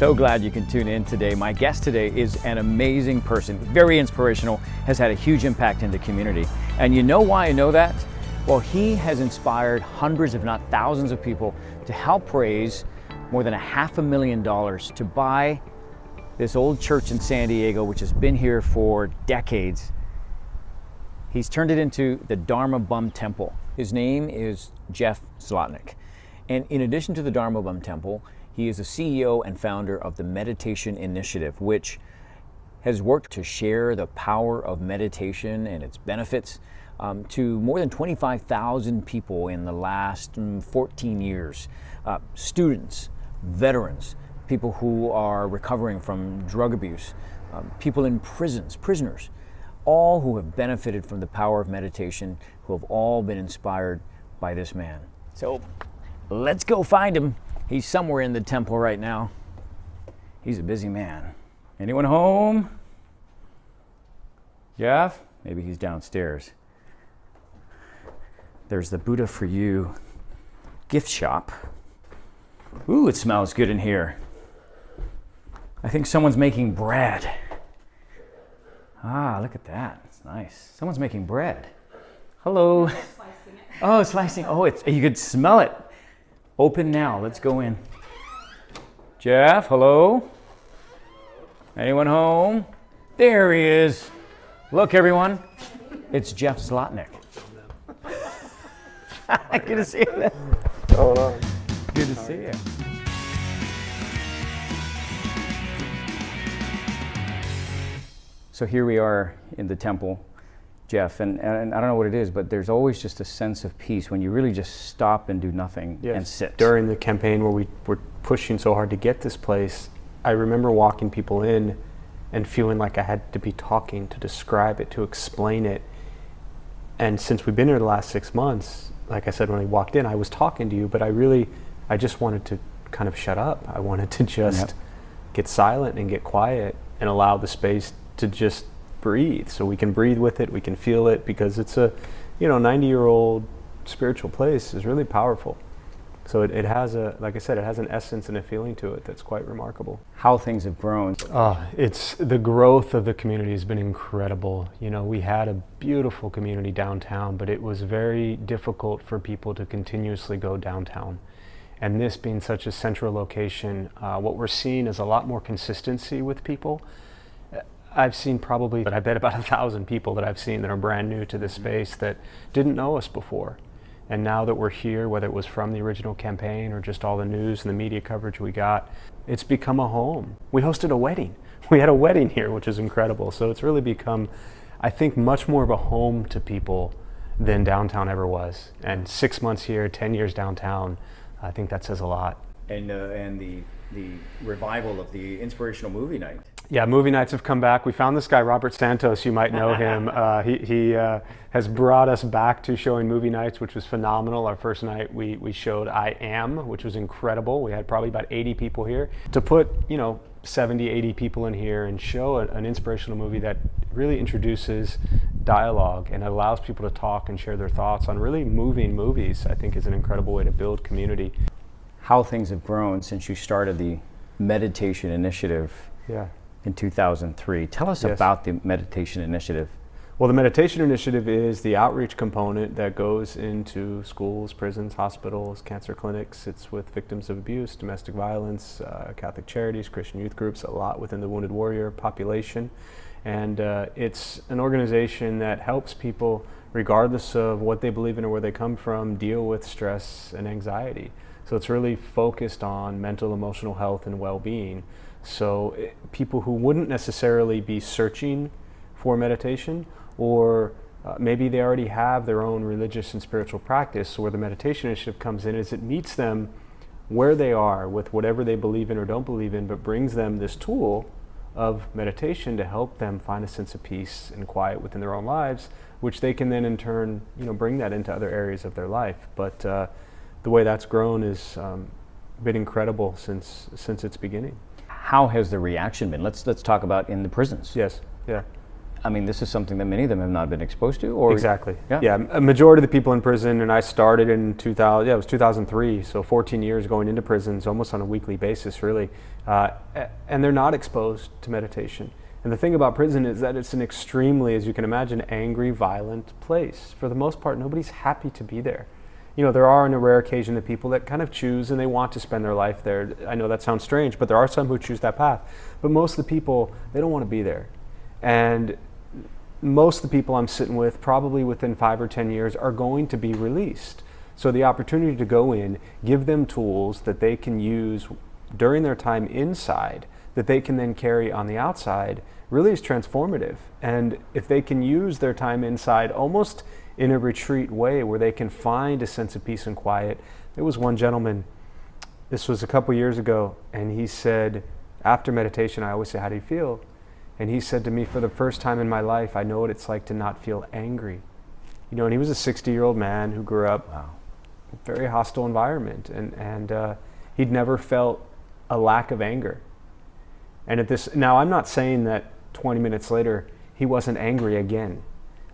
So glad you can tune in today. My guest today is an amazing person, very inspirational, has had a huge impact in the community. And you know why I know that? Well, he has inspired hundreds, if not thousands of people to help raise more than $500,000 to buy this old church in San Diego, which has been here for decades. He's turned it into the Dharma Bum Temple. His name is Jeff Zlotnik. And in addition to the Dharma Bum Temple, he is the CEO and founder of the Meditation Initiative, which has worked to share the power of meditation and its benefits to more than 25,000 people in the last 14 years. Students, veterans, people who are recovering from drug abuse, people in prisons, prisoners, all who have benefited from the power of meditation, who have all been inspired by this man. So let's go find him. He's somewhere in the temple right now. He's a busy man. Anyone home? Jeff? Maybe he's downstairs. There's the Buddha for You gift shop. Ooh, it smells good in here. I think someone's making bread. Ah, look at that. It's nice. Someone's making bread. Hello. Slicing it. Oh, slicing. Oh, you could smell it. Open now. Let's go in. Jeff, hello? Anyone home? There he is. Look, everyone. It's Jeff Slotnick. Good to see you. Oh, no. Good to see you. So here we are in the temple, Jeff, and I don't know what it is, but there's always just a sense of peace when you really just stop and do nothing and sit. During the campaign where we were pushing so hard to get this place, I remember walking people in and feeling like I had to be talking to describe it, to explain it. And since we've been here the last 6 months, like I said, when I walked in, I was talking to you, but I just wanted to kind of shut up. I wanted to just get silent and get quiet and allow the space to just breathe, so we can breathe with it, we can feel it, because it's a 90-year-old spiritual place is really powerful. So it has like I said, it has an essence and a feeling to it that's quite remarkable. How things have grown. It's the growth of the community has been incredible. We had a beautiful community downtown, but it was very difficult for people to continuously go downtown. And this being such a central location, what we're seeing is a lot more consistency with people. I've seen probably, I bet about 1,000 people that I've seen that are brand new to this space that didn't know us before. And now that we're here, whether it was from the original campaign or just all the news and the media coverage we got, it's become a home. We hosted a wedding. We had a wedding here, which is incredible. So it's really become, I think, much more of a home to people than downtown ever was. And 6 months here, 10 years downtown, I think that says a lot. And the revival of the inspirational movie night. Yeah, movie nights have come back. We found this guy, Robert Santos, you might know him. He has brought us back to showing movie nights, which was phenomenal. Our first night we showed I Am, which was incredible. We had probably about 80 people here. To put 70, 80 people in here and show an inspirational movie that really introduces dialogue and allows people to talk and share their thoughts on really moving movies, I think is an incredible way to build community. How things have grown since you started the Meditation Initiative. Yeah. In 2003. Tell us about the Meditation Initiative. Well, the Meditation Initiative is the outreach component that goes into schools, prisons, hospitals, cancer clinics. It's with victims of abuse, domestic violence, Catholic charities, Christian youth groups, a lot within the Wounded Warrior population. And it's an organization that helps people, regardless of what they believe in or where they come from, deal with stress and anxiety. So it's really focused on mental, emotional health and well-being. So people who wouldn't necessarily be searching for meditation, or maybe they already have their own religious and spiritual practice, so where the Meditation Initiative comes in is it meets them where they are with whatever they believe in or don't believe in, but brings them this tool of meditation to help them find a sense of peace and quiet within their own lives, which they can then in turn bring that into other areas of their life. But the way that's grown is been incredible since its beginning. How has the reaction been? Let's talk about in the prisons. Yes, yeah. I mean, this is something that many of them have not been exposed to, or Exactly. Yeah. Yeah. A majority of the people in prison, and I started in 2000. Yeah, it was 2003. So 14 years going into prisons, almost on a weekly basis, really. And they're not exposed to meditation. And the thing about prison is that it's an extremely, as you can imagine, angry, violent place. For the most part, nobody's happy to be there. You know, there are on a rare occasion the people that kind of choose and they want to spend their life there. I know that sounds strange, but there are some who choose that path. But most of the people, they don't want to be there. And most of the people I'm sitting with, probably within 5 or 10 years, are going to be released. So the opportunity to go in, give them tools that they can use during their time inside, that they can then carry on the outside, really is transformative. And if they can use their time inside almost in a retreat way where they can find a sense of peace and quiet. There was one gentleman, this was a couple years ago, and he said, after meditation, I always say, how do you feel? And he said to me, for the first time in my life, I know what it's like to not feel angry. You know, and he was a 60-year-old man who grew up in a very hostile environment, and he'd never felt a lack of anger. And now I'm not saying that 20 minutes later, he wasn't angry again.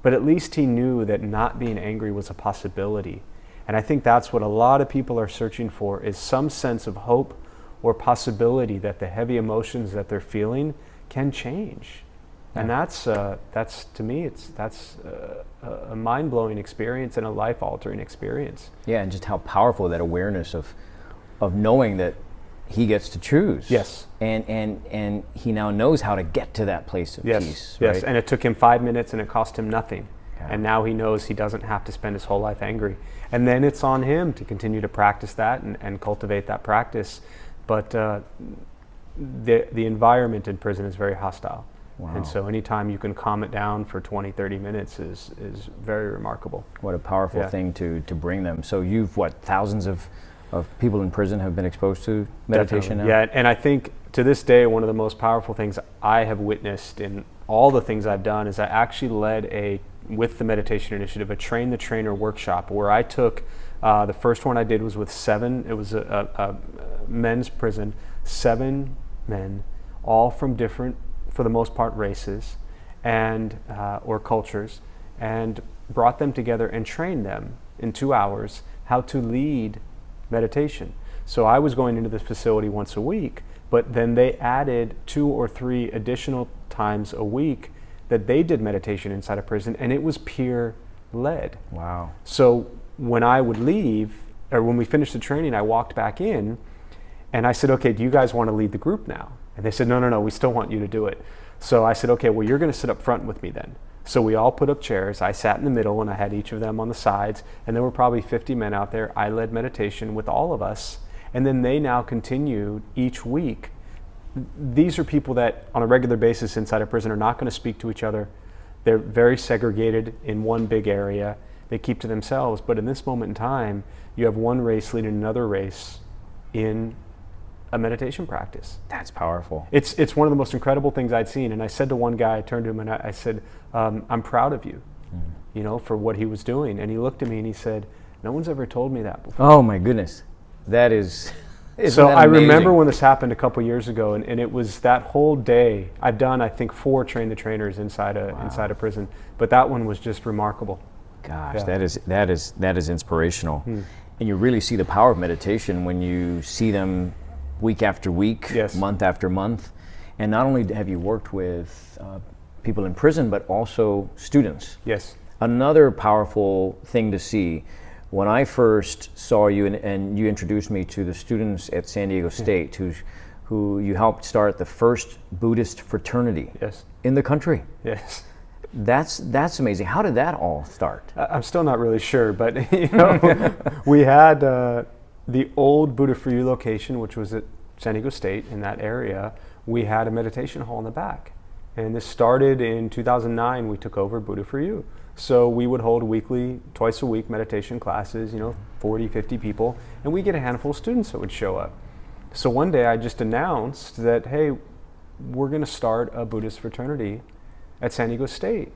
But at least he knew that not being angry was a possibility. And I think that's what a lot of people are searching for, is some sense of hope or possibility that the heavy emotions that they're feeling can change. Yeah. And that's to me, that's a mind-blowing experience and a life-altering experience. Yeah, and just how powerful that awareness of knowing that he gets to choose. Yes. And he now knows how to get to that place of peace. Yes, right? and it took him 5 minutes and it cost him nothing. Yeah. And now he knows he doesn't have to spend his whole life angry. And then it's on him to continue to practice that and cultivate that practice. But the environment in prison is very hostile. Wow. And so anytime you can calm it down for 20, 30 minutes is very remarkable. What a powerful thing to bring them. So you've, thousands of people in prison have been exposed to meditation Definitely. now? Yeah, and I think to this day, one of the most powerful things I have witnessed in all the things I've done is I actually led with the meditation initiative, a train the trainer workshop where I took, the first one I did was with 7, it was a men's prison, 7 men, all from different, for the most part, races and or cultures, and brought them together and trained them in 2 hours how to lead meditation. So I was going into this facility once a week, but then they added 2 or 3 additional times a week that they did meditation inside a prison, and it was peer led. Wow. So when I would leave, or when we finished the training, I walked back in and I said, okay, do you guys want to lead the group now? And they said, no, we still want you to do it. So I said, okay, well, you're going to sit up front with me then. So we all put up chairs. I sat in the middle and I had each of them on the sides, and there were probably 50 men out there. I led meditation with all of us, and then they now continued each week. These are people that on a regular basis inside a prison are not going to speak to each other. They're very segregated in one big area. They keep to themselves, but in this moment in time, you have one race leading another race in a meditation practice. That's powerful. It's one of the most incredible things I'd seen. And I said to one guy, I turned to him and I said, I'm proud of you, you know, for what he was doing. And he looked at me and he said, no one's ever told me that before. Oh my goodness. That is, so I remember when this happened a couple years ago, and it was that whole day. I've done, I think, 4 train the trainers inside a prison, but that one was just remarkable. Gosh, that is inspirational. And you really see the power of meditation when you see them week after week, month after month. And not only have you worked with people in prison, but also students. Yes. Another powerful thing to see, when I first saw you and you introduced me to the students at San Diego State, who you helped start the first Buddhist fraternity in the country. Yes. That's amazing. How did that all start? I'm still not really sure, but you know, we had the old Buddha for You location, which was at San Diego State in that area. We had a meditation hall in the back, and this started in 2009. We took over Buddha for You, so we would hold weekly, twice a week meditation classes. You know, 40, 50 people, and we get a handful of students that would show up. So one day I just announced that, hey, we're going to start a Buddhist fraternity at San Diego State.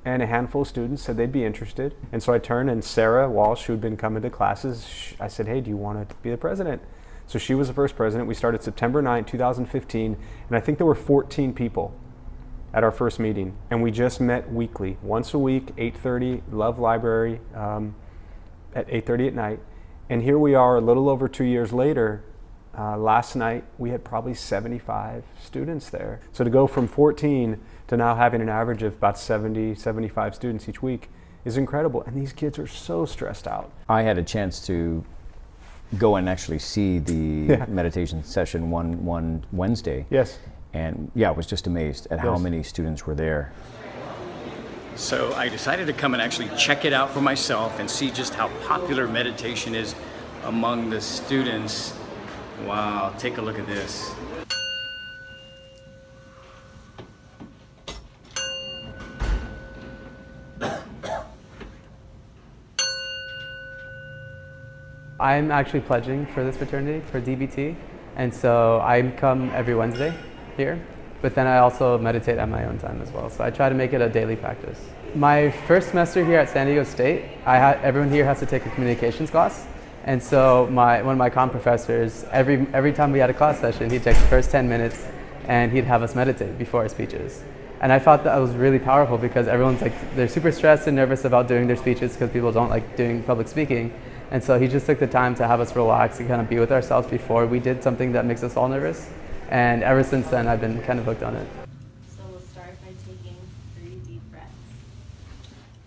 And a handful of students said they'd be interested. And so I turned, and Sarah Walsh, who had been coming to classes, I said, hey, do you want to be the president? So she was the first president. We started September 9, 2015, and I think there were 14 people at our first meeting, and we just met weekly, once a week, 8:30, Love Library, at 8:30 at night. And here we are a little over 2 years later. Last night we had probably 75 students there. So to go from 14 to now having an average of about 70, 75 students each week is incredible. And these kids are so stressed out. I had a chance to go and actually see the meditation session one Wednesday. Yes. And yeah, I was just amazed at how many students were there. So I decided to come and actually check it out for myself and see just how popular meditation is among the students. Wow, take a look at this. I'm actually pledging for this fraternity, for DBT, and so I come every Wednesday here, but then I also meditate at my own time as well, so I try to make it a daily practice. My first semester here at San Diego State, everyone here has to take a communications class, and so one of my comm professors, every time we had a class session, he'd take the first 10 minutes and he'd have us meditate before our speeches. And I thought that was really powerful because everyone's like, they're super stressed and nervous about doing their speeches because people don't like doing public speaking. And so he just took the time to have us relax and kind of be with ourselves before we did something that makes us all nervous. And ever since then, I've been kind of hooked on it. So we'll start by taking 3 deep breaths.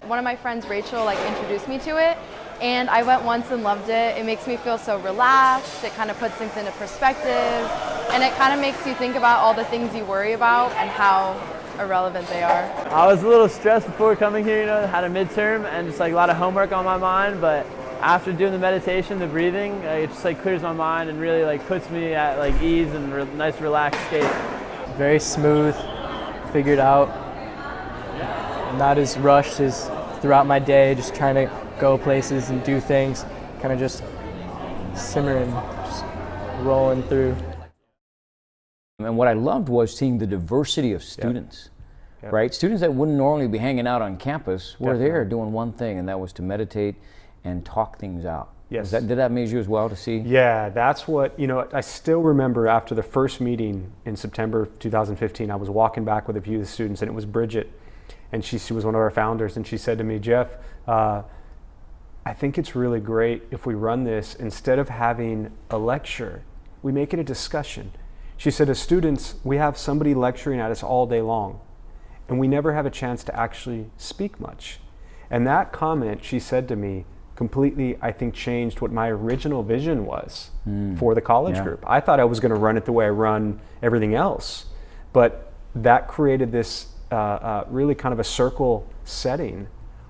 One of my friends, Rachel, introduced me to it, and I went once and loved it. It makes me feel so relaxed. It kind of puts things into perspective, and it kind of makes you think about all the things you worry about and how irrelevant they are. I was a little stressed before coming here, had a midterm and just a lot of homework on my mind, but after doing the meditation, the breathing, it just clears my mind and really puts me at ease and nice relaxed state. Very smooth, figured out, not as rushed as throughout my day, just trying to go places and do things, kind of just simmering, just rolling through. And what I loved was seeing the diversity of students, right? Students that wouldn't normally be hanging out on campus were there doing one thing, and that was to meditate and talk things out. Yes. Did that amaze you as well to see? Yeah, that's what, I still remember after the first meeting in September 2015, I was walking back with a few of the students, and it was Bridget, and she was one of our founders, and she said to me, Jeff, I think it's really great if we run this, instead of having a lecture, we make it a discussion. She said, as students, we have somebody lecturing at us all day long, and we never have a chance to actually speak much. And that comment, she said to me, completely, I think, changed what my original vision was for the college group. I thought I was going to run it the way I run everything else, but that created this really kind of a circle setting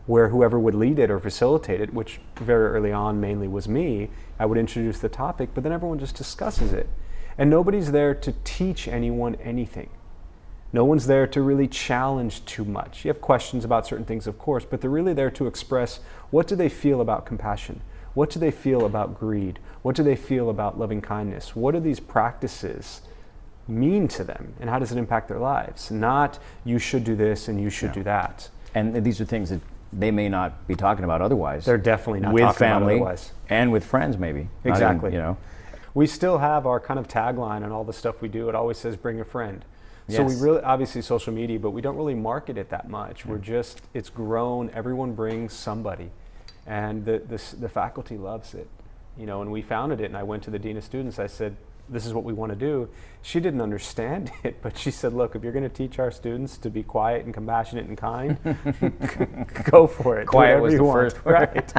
where whoever would lead it or facilitate it, which very early on mainly was me, I would introduce the topic, but then everyone just discusses it. And nobody's there to teach anyone anything. No one's there to really challenge too much. You have questions about certain things, of course, but they're really there to express, what do they feel about compassion? What do they feel about greed? What do they feel about loving kindness? What do these practices mean to them, and how does it impact their lives? Not, you should do this and you should do that. And these are things that they may not be talking about otherwise. They're definitely not with talking family about otherwise. And with friends, maybe. Exactly. Not even, We still have our kind of tagline on all the stuff we do. It always says, bring a friend. So we really, obviously social media, but we don't really market it that much. We're just, it's grown, everyone brings somebody. And the faculty loves it. And we founded it, and I went to the dean of students, I said, this is what we want to do. She didn't understand it, but she said, look, if you're going to teach our students to be quiet and compassionate and kind, go for it. Quiet was the first word. Right.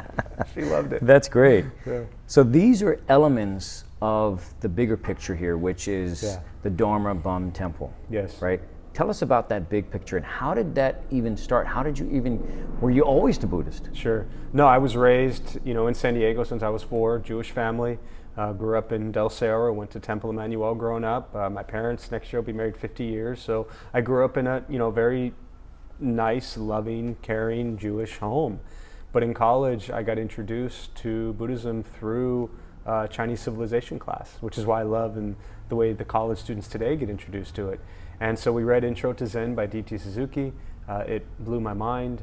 She loved it. That's great. Yeah. So these are elements of the bigger picture here, which is the Dharma Bum Temple. Yes. Right? Tell us about that big picture, and how did that even start? How did you were you always a Buddhist? Sure. No, I was raised, in San Diego since I was 4, Jewish family. Grew up in Del Cerro, went to Temple Emmanuel growing up. My parents next year will be married 50 years. So I grew up in a, very nice, loving, caring Jewish home. But in college, I got introduced to Buddhism through Chinese civilization class, which is why I love and the way the college students today get introduced to it. And so we read Intro to Zen by D.T. Suzuki. It blew my mind.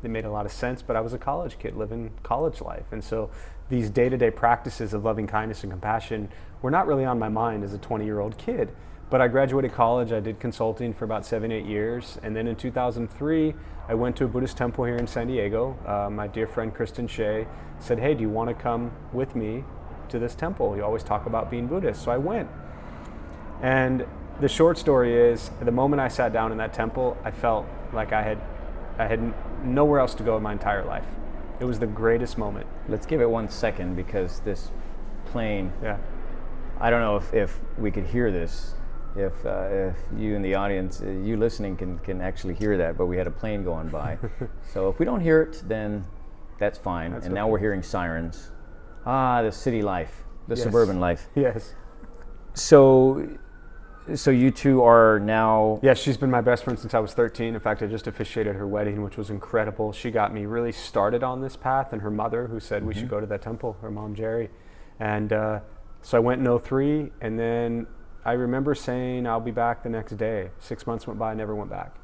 It made a lot of sense, but I was a college kid living college life. And so these day-to-day practices of loving kindness and compassion were not really on my mind as a 20-year-old kid. But I graduated college, I did consulting for about 7-8 years, and then in 2003, I went to a Buddhist temple here in San Diego. My dear friend Kristen Shea said, hey, do you want to come with me to this temple? You always talk about being Buddhist. So I went. And the short story is, the moment I sat down in that temple, I felt like I had nowhere else to go in my entire life. It was the greatest moment. Let's give it 1 second, because this plane, Yeah. I don't know if we could hear this, if you in the audience, you listening can actually hear that, but we had a plane going by. So if we don't hear it, then that's fine. That's and now okay. we're hearing sirens. The city life, the Yes. suburban life. Yes. So you two are now... Yeah, she's been my best friend since I was 13. In fact, I just officiated her wedding, which was incredible. She got me really started on this path, and her mother, who said we should go to that temple, her mom, Jerry. And so I went in 2003, and then I remember saying I'll be back the next day. 6 months went by, I never went back.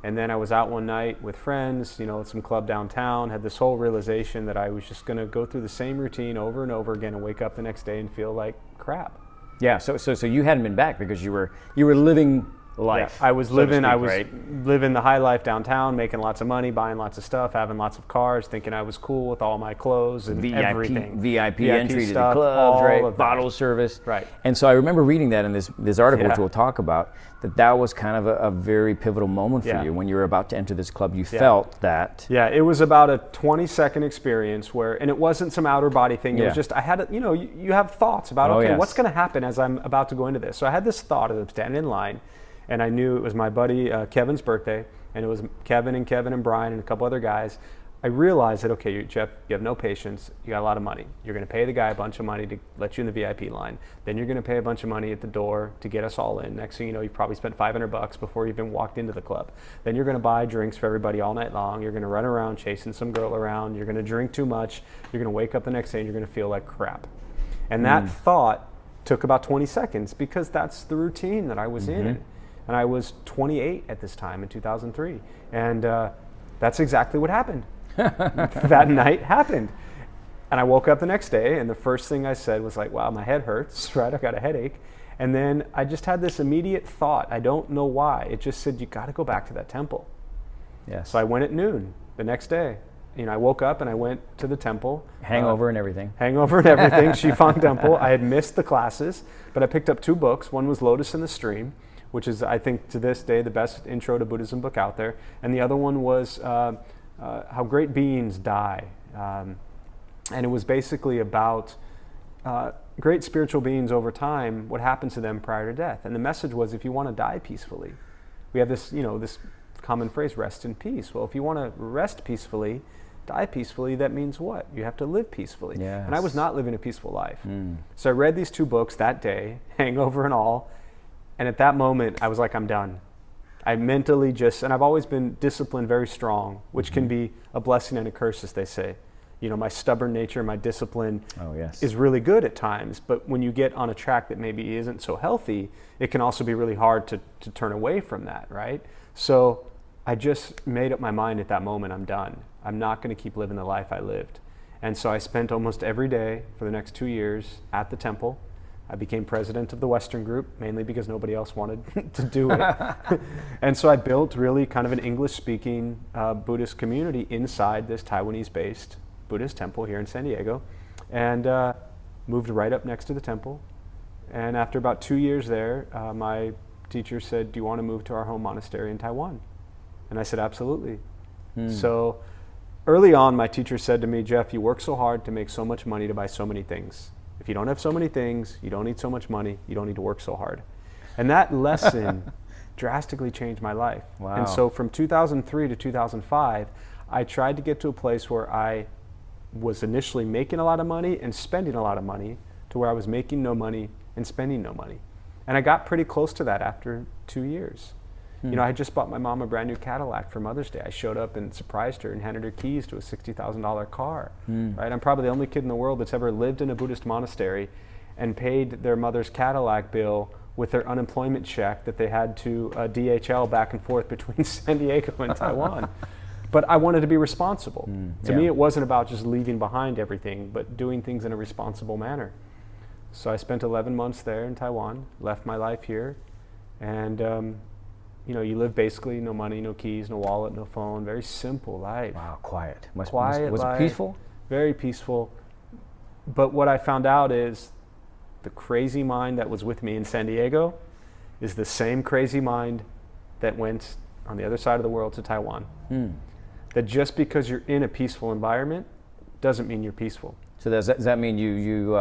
And then I was out one night with friends, at some club downtown, had this whole realization that I was just going to go through the same routine over and over again and wake up the next day and feel like crap. Yeah, so you hadn't been back because you were living life. Yeah, I was so to living. speak, I was right? living the high life downtown, making lots of money, buying lots of stuff, having lots of cars, thinking I was cool with all my clothes and everything. VIP entry stuff, to the clubs, all right? of that. Bottle service. Right. And so I remember reading that in this article, which Yeah. we'll talk about, that was kind of a very pivotal moment for Yeah. you when you were about to enter this club. You felt that. Yeah, it was about a 20-second experience where, and it wasn't some outer body thing. It Yeah. was just, I had, you have thoughts about, Oh, okay, yes. what's going to happen as I'm about to go into this? So I had this thought as I'm standing in line, and I knew it was my buddy Kevin's birthday, and it was Kevin and Brian and a couple other guys. I realized that, okay, Jeff, you have no patience, you got a lot of money. You're going to pay the guy a bunch of money to let you in the VIP line. Then you're going to pay a bunch of money at the door to get us all in. Next thing you know, you've probably spent $500 before you even walked into the club. Then you're going to buy drinks for everybody all night long. You're going to run around chasing some girl around. You're going to drink too much. You're going to wake up the next day and you're going to feel like crap. And that thought took about 20 seconds because that's the routine that I was in. And I was 28 at this time in 2003. And that's exactly what happened. That night happened. And I woke up the next day, and the first thing I said was like, wow, my head hurts, right? I got a headache. And then I just had this immediate thought. I don't know why. It just said, you got to go back to that temple. Yes. So I went at noon the next day. I woke up and I went to the temple. Hangover and everything. Hangover and everything, Shifang Temple. I had missed the classes, but I picked up 2 books. One was Lotus in the Stream, which is, I think, to this day, the best intro to Buddhism book out there. And the other one was How Great Beings Die. And it was basically about great spiritual beings over time, what happens to them prior to death. And the message was, if you want to die peacefully, we have this, this common phrase, rest in peace. Well, if you want to rest peacefully, die peacefully, that means what? You have to live peacefully. Yes. And I was not living a peaceful life. So I read these 2 books that day, hangover and all, and at that moment, I was like, I'm done. I mentally and I've always been disciplined very strong, which can be a blessing and a curse, as they say. My stubborn nature, my discipline is really good at times, but when you get on a track that maybe isn't so healthy, it can also be really hard to turn away from that, right? So I just made up my mind at that moment, I'm done. I'm not going to keep living the life I lived. And so I spent almost every day for the next 2 years at the temple. I became president of the Western group, mainly because nobody else wanted to do it. And so I built really kind of an English-speaking Buddhist community inside this Taiwanese-based Buddhist temple here in San Diego, and moved right up next to the temple. And after about 2 years there, my teacher said, do you want to move to our home monastery in Taiwan? And I said, absolutely. So early on, my teacher said to me, Jeff, you work so hard to make so much money to buy so many things. If you don't have so many things, you don't need so much money, you don't need to work so hard. And that lesson drastically changed my life. Wow. And so from 2003 to 2005, I tried to get to a place where I was initially making a lot of money and spending a lot of money to where I was making no money and spending no money. And I got pretty close to that after 2 years. I had just bought my mom a brand new Cadillac for Mother's Day. I showed up and surprised her and handed her keys to a $60,000 car. Right? I'm probably the only kid in the world that's ever lived in a Buddhist monastery and paid their mother's Cadillac bill with their unemployment check that they had to DHL back and forth between San Diego and Taiwan. But I wanted to be responsible. To me, it wasn't about just leaving behind everything, but doing things in a responsible manner. So I spent 11 months there in Taiwan, left my life here, and you know, you live basically no money, no keys, no wallet, no phone, very simple life. Wow, quiet. Was life, it peaceful? Very peaceful. But what I found out is the crazy mind that was with me in San Diego is the same crazy mind that went on the other side of the world to Taiwan. That just because you're in a peaceful environment doesn't mean you're peaceful. So does that mean you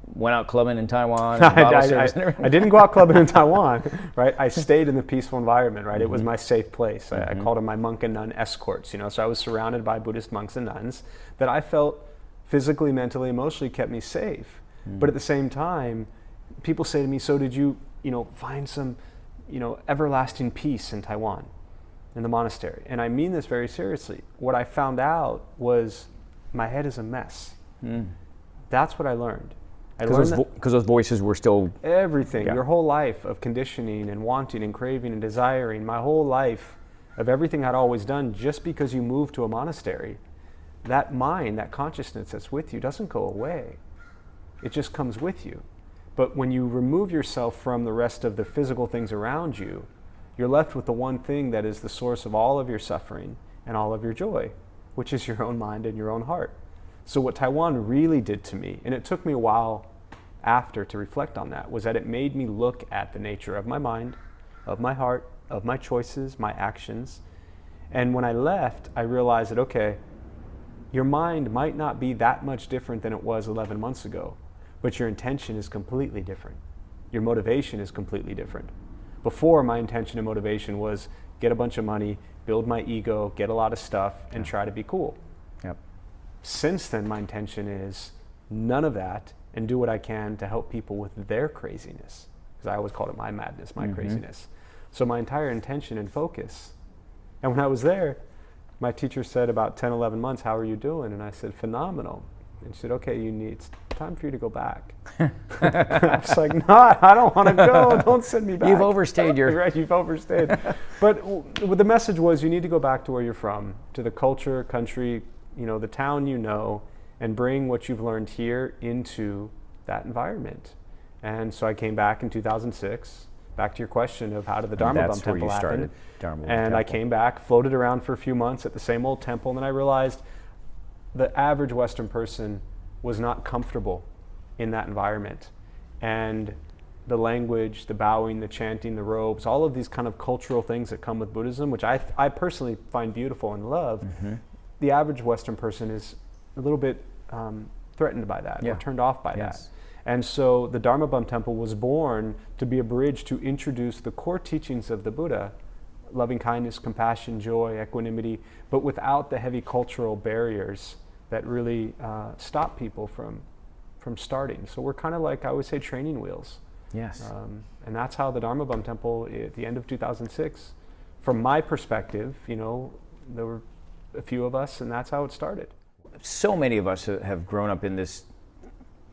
went out clubbing in Taiwan? I didn't go out clubbing in Taiwan, right? I stayed in the peaceful environment, right? It was my safe place. I called them my monk and nun escorts, you know. So I was surrounded by Buddhist monks and nuns that I felt physically, mentally, emotionally kept me safe. But at the same time, people say to me, so did you, you know, find some, you know, everlasting peace in Taiwan, in the monastery? And I mean this very seriously. What I found out was my head is a mess. That's what I learned. Because those voices were still... Everything, your whole life of conditioning and wanting and craving and desiring, my whole life of everything I'd always done, just because you move to a monastery, that mind, that consciousness that's with you doesn't go away. It just comes with you. But when you remove yourself from the rest of the physical things around you, you're left with the one thing that is the source of all of your suffering and all of your joy, which is your own mind and your own heart. So what Taiwan really did to me, and it took me a while after to reflect on that, was that it made me look at the nature of my mind, of my heart, of my choices, my actions. And when I left, I realized that, okay, your mind might not be that much different than it was 11 months ago, but your intention is completely different. Your motivation is completely different. Before, my intention and motivation was get a bunch of money, build my ego, get a lot of stuff, and try to be cool. Yep. Since then, my intention is none of that, and do what I can to help people with their craziness. Because I always called it my madness, my craziness. So my entire intention and focus. And when I was there, my teacher said about 10, 11 months, how are you doing? And I said, phenomenal. And she said, okay, it's time for you to go back. I was like, no, I don't want to go. Don't send me back. You've overstayed your... Right, you've overstayed. But the message was you need to go back to where you're from, to the culture, country, you know, the town you know, and bring what you've learned here into that environment. And so I came back in 2006, back to your question of how did the Dharma Bum Temple happen. And I came back, floated around for a few months at the same old temple, and then I realized the average Western person was not comfortable in that environment. And the language, the bowing, the chanting, the robes, all of these kind of cultural things that come with Buddhism, which I personally find beautiful and love, the average Western person is a little bit threatened by that or turned off by that. And so the Dharma Bum Temple was born to be a bridge to introduce the core teachings of the Buddha, loving kindness, compassion, joy, equanimity, but without the heavy cultural barriers that really stop people from starting. So we're kind of like, I would say, training wheels. Yes. And that's how the Dharma Bum Temple, at the end of 2006, from my perspective, you know, there were a few of us, and that's how it started. So many of us have grown up in this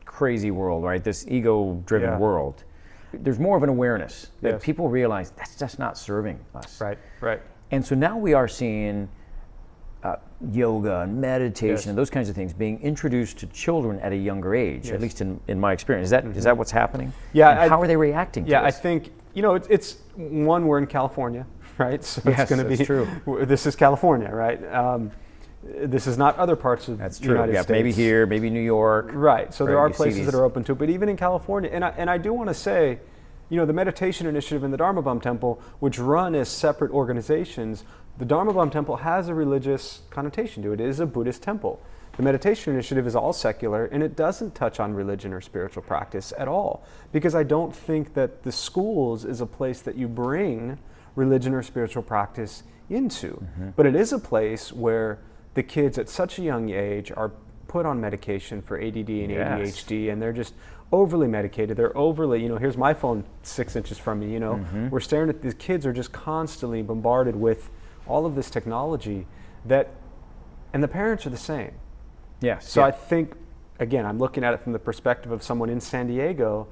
crazy world, right? This ego-driven world. There's more of an awareness that people realize that's just not serving us. Right, right. And so now we are seeing yoga and meditation and those kinds of things being introduced to children at a younger age, at least in my experience. Is that what's happening? Yeah. And how are they reacting to this? I think, you know, it's one, we're in California, right? So it's going to be true. This is California, right? This is not other parts of the United States. Maybe here, maybe New York. Right. So there are places that are open to it, but even in California, and I do want to say, you know, the Meditation Initiative and the Dharma Bum Temple, which run as separate organizations, the Dharma Bum Temple has a religious connotation to it. It is a Buddhist temple. The Meditation Initiative is all secular, and it doesn't touch on religion or spiritual practice at all, because I don't think that the schools is a place that you bring religion or spiritual practice into. But it is a place where the kids at such a young age are put on medication for ADD and ADHD, and they're just overly medicated. They're overly, you know, here's my phone 6 inches from me, you know. We're staring at these kids are just constantly bombarded with all of this technology that, and the parents are the same. Yes. So I think, again, I'm looking at it from the perspective of someone in San Diego.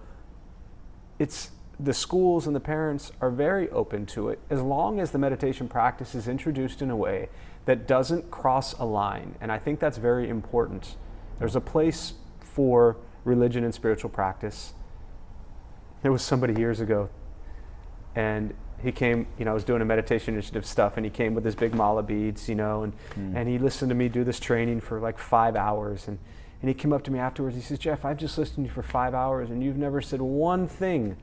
It's the schools and the parents are very open to it as long as the meditation practice is introduced in a way that doesn't cross a line. And I think that's very important. There's a place for religion and spiritual practice. There was somebody years ago, and he came, I was doing a meditation initiative stuff, and he came with his big mala beads, and he listened to me do this training for like 5 hours, and he came up to me afterwards. He says, "Jeff, I've just listened to you for 5 hours, and you've never said one thing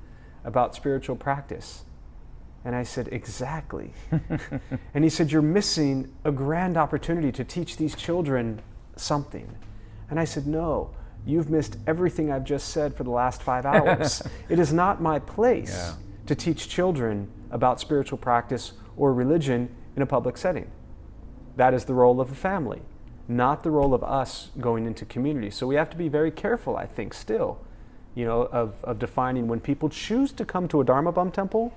about spiritual practice." And I said, "Exactly." And he said, "You're missing a grand opportunity to teach these children something." And I said, "No, you've missed everything I've just said for the last 5 hours. It is not my place to teach children about spiritual practice or religion in a public setting. That is the role of the family, not the role of us going into community." So we have to be very careful, I think, still, of defining when people choose to come to a Dharma Bum Temple,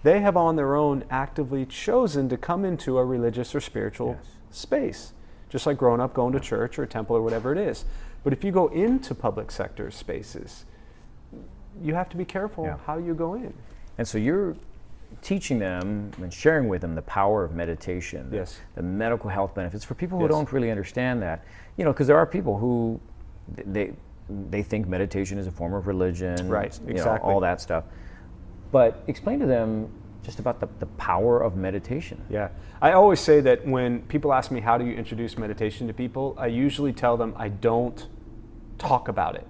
they have on their own actively chosen to come into a religious or spiritual space, just like growing up going to church or a temple or whatever it is. But if you go into public sector spaces, you have to be careful how you go in. And so you're teaching them and sharing with them the power of meditation, the medical health benefits for people who don't really understand that. Because there are people who they think meditation is a form of religion, right? Exactly. All that stuff. But explain to them just about the power of meditation. Yeah, I always say that when people ask me how do you introduce meditation to people, I usually tell them I don't talk about it.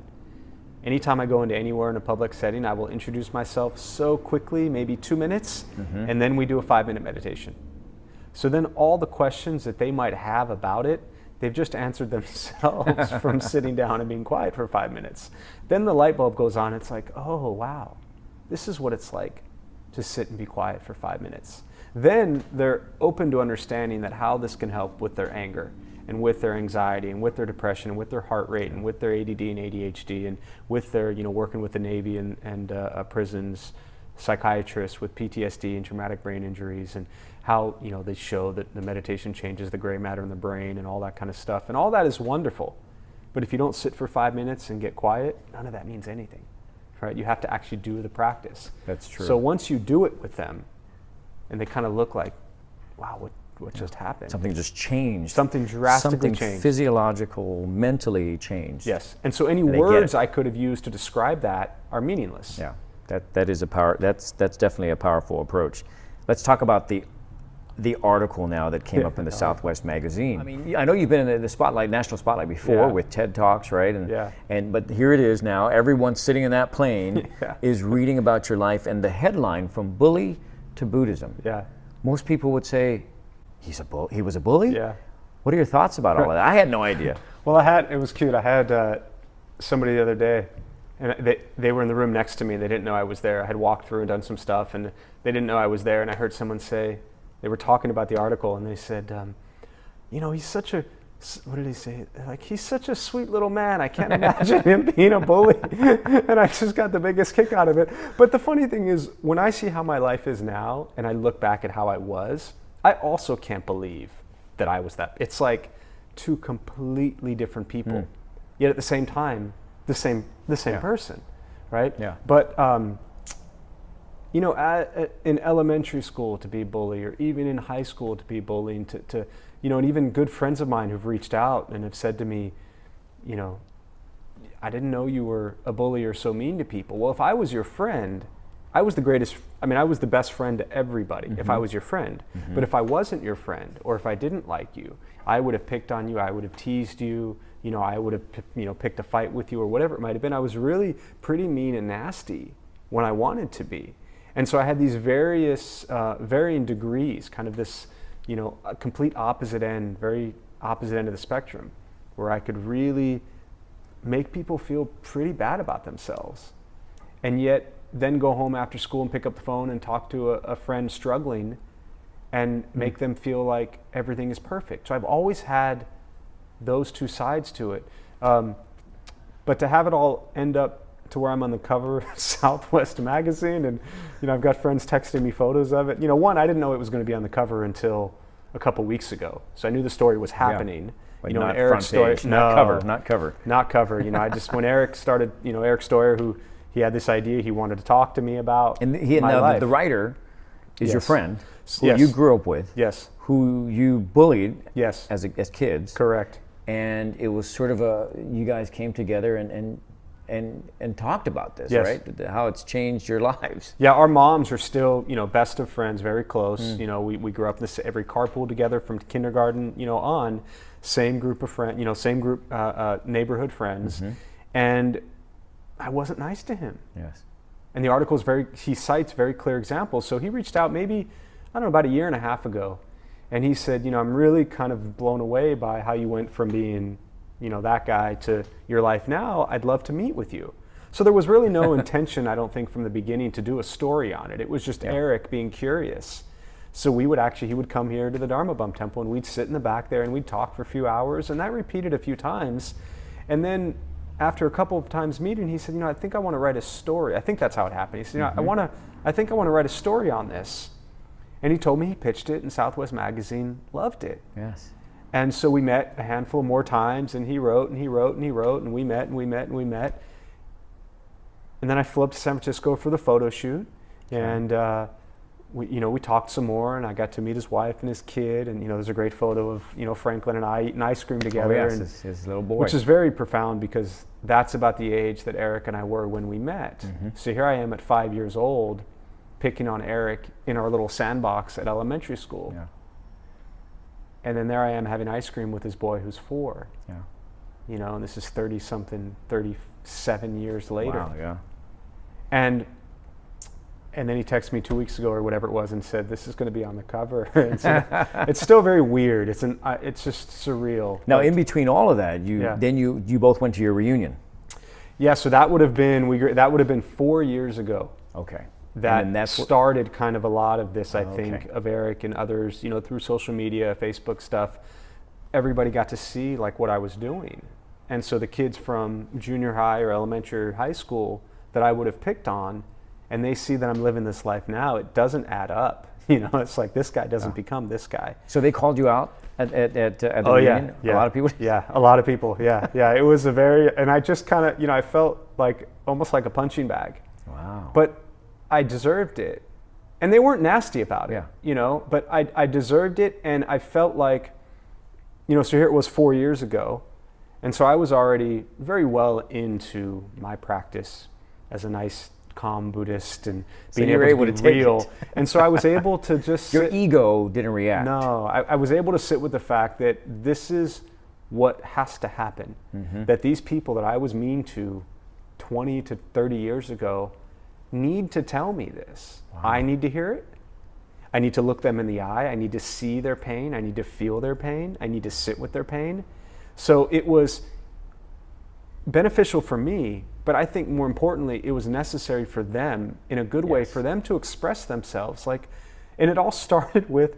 Anytime I go into anywhere in a public setting, I will introduce myself so quickly, maybe 2 minutes, and then we do a 5-minute meditation. So then all the questions that they might have about it, they've just answered themselves from sitting down and being quiet for 5 minutes. Then the light bulb goes on. It's like, oh, wow, this is what it's like to sit and be quiet for 5 minutes. Then they're open to understanding that how this can help with their anger and with their anxiety and with their depression and with their heart rate and with their ADD and ADHD and with their, working with the Navy and prisons, psychiatrists with PTSD and traumatic brain injuries, and how, they show that the meditation changes the gray matter in the brain and all that kind of stuff. And all that is wonderful. But if you don't sit for 5 minutes and get quiet, none of that means anything, right? You have to actually do the practice. That's true. So once you do it with them, and they kind of look like, wow, what just happened? Something just changed. Something drastically Something changed. Physiological, mentally changed. Yes. And so any words I could have used to describe that are meaningless. Yeah. That is that's definitely a powerful approach. Let's talk about the article now that came up in the Southwest magazine. I mean, I know you've been in the spotlight, national spotlight before with TED Talks, right? But here it is now. Everyone sitting in that plane is reading about your life, and the headline, "From Bully to Buddhism." Yeah. Most people would say, he was a bully? Yeah. What are your thoughts about all of that? I had no idea. Well, it was cute. I had somebody the other day, and they were in the room next to me. They didn't know I was there. I had walked through and done some stuff, and they didn't know I was there. And I heard someone say, they were talking about the article, and they said, he's such a, what did he say? Like, he's such a sweet little man. I can't imagine him being a bully. And I just got the biggest kick out of it. But the funny thing is, when I see how my life is now, and I look back at how I was, I also can't believe that I was that. It's like two completely different people, yet at the same time, the same person, right? Yeah. But in elementary school to be bullied, or even in high school to be bullying, to and even good friends of mine who've reached out and have said to me, I didn't know you were a bully or so mean to people. Well, if I was your friend, I was the best friend to everybody if I was your friend. But if I wasn't your friend, or if I didn't like you, I would have picked on you, I would have teased you, I would have picked a fight with you, or whatever it might have been. I was really pretty mean and nasty when I wanted to be. And so I had these various, varying degrees, kind of this, a complete very opposite end of the spectrum, where I could really make people feel pretty bad about themselves. And yet, then go home after school and pick up the phone and talk to a friend struggling and make them feel like everything is perfect. So I've always had those two sides to it. But to have it all end up to where I'm on the cover of Southwest magazine, and I've got friends texting me photos of it. One, I didn't know it was going to be on the cover until a couple weeks ago. So I knew the story was happening. Like not Eric's story, page, not cover. Not cover. I just, when Eric started, Eric Stoyer, who he had this idea he wanted to talk to me about. And my life. The writer is your friend, who Yes. you grew up with, Yes. who you bullied Yes. as kids. Correct. And it was sort of you guys came together and and talked about this, Yes. right? How it's changed your lives. Yeah, our moms are still, best of friends, very close. We grew up in this every carpool together from kindergarten, on, same group of friends, same group neighborhood friends, and I wasn't nice to him. Yes. And the article he cites very clear examples. So he reached out maybe, I don't know, about a year and a half ago, and he said, I'm really kind of blown away by how you went from being that guy to your life now. I'd love to meet with you. So there was really no intention, I don't think, from the beginning to do a story on it. It was just Eric being curious. So he would come here to the Dharma Bum Temple, and we'd sit in the back there and we'd talk for a few hours, and that repeated a few times. And then after a couple of times meeting, he said, I think I want to write a story. I think that's how it happened. He said, I think I want to write a story on this. And he told me he pitched it in Southwest Magazine, loved it. Yes. And so we met a handful more times, and he wrote, and he wrote, and he wrote, and we met, and we met, and we met. And then I flew up to San Francisco for the photo shoot, and we talked some more, and I got to meet his wife and his kid, and there's a great photo of Franklin and I eating ice cream together. Oh, yes, and, his little boy. which is very profound because that's about the age that Eric and I were when we met. So here I am at 5 years old, picking on Eric in our little sandbox at elementary school. Yeah. And then there I am having ice cream with his boy who's 4. Yeah. And this is 37 years later. Wow, yeah. And then he texted me 2 weeks ago or whatever it was and said, this is going to be on the cover. And so it's still very weird. It's just surreal. Now, in between all of that, you both went to your reunion. Yeah, so that would have been 4 years ago. Okay. That started kind of a lot of this, I think, of Eric and others, through social media, Facebook stuff. Everybody got to see like what I was doing. And so the kids from junior high or elementary or high school that I would have picked on, and they see that I'm living this life now, it doesn't add up. It's like this guy doesn't become this guy. So they called you out at the reunion? Yeah. A lot of people? Yeah, a lot of people, yeah. It was and I just kind of, I felt like almost like a punching bag. Wow. But I deserved it. And they weren't nasty about it, but I deserved it, and I felt like, so here it was 4 years ago, and so I was already very well into my practice as a nice, calm Buddhist and being able to be real. And so I was able to just Your ego didn't react. No, I was able to sit with the fact that this is what has to happen, that these people that I was mean to 20 to 30 years ago need to tell me this. Wow. I need to hear it. I need to look them in the eye. I need to see their pain. I need to feel their pain. I need to sit with their pain. So it was beneficial for me, but I think more importantly, it was necessary for them in a good way, for them to express themselves. And it all started with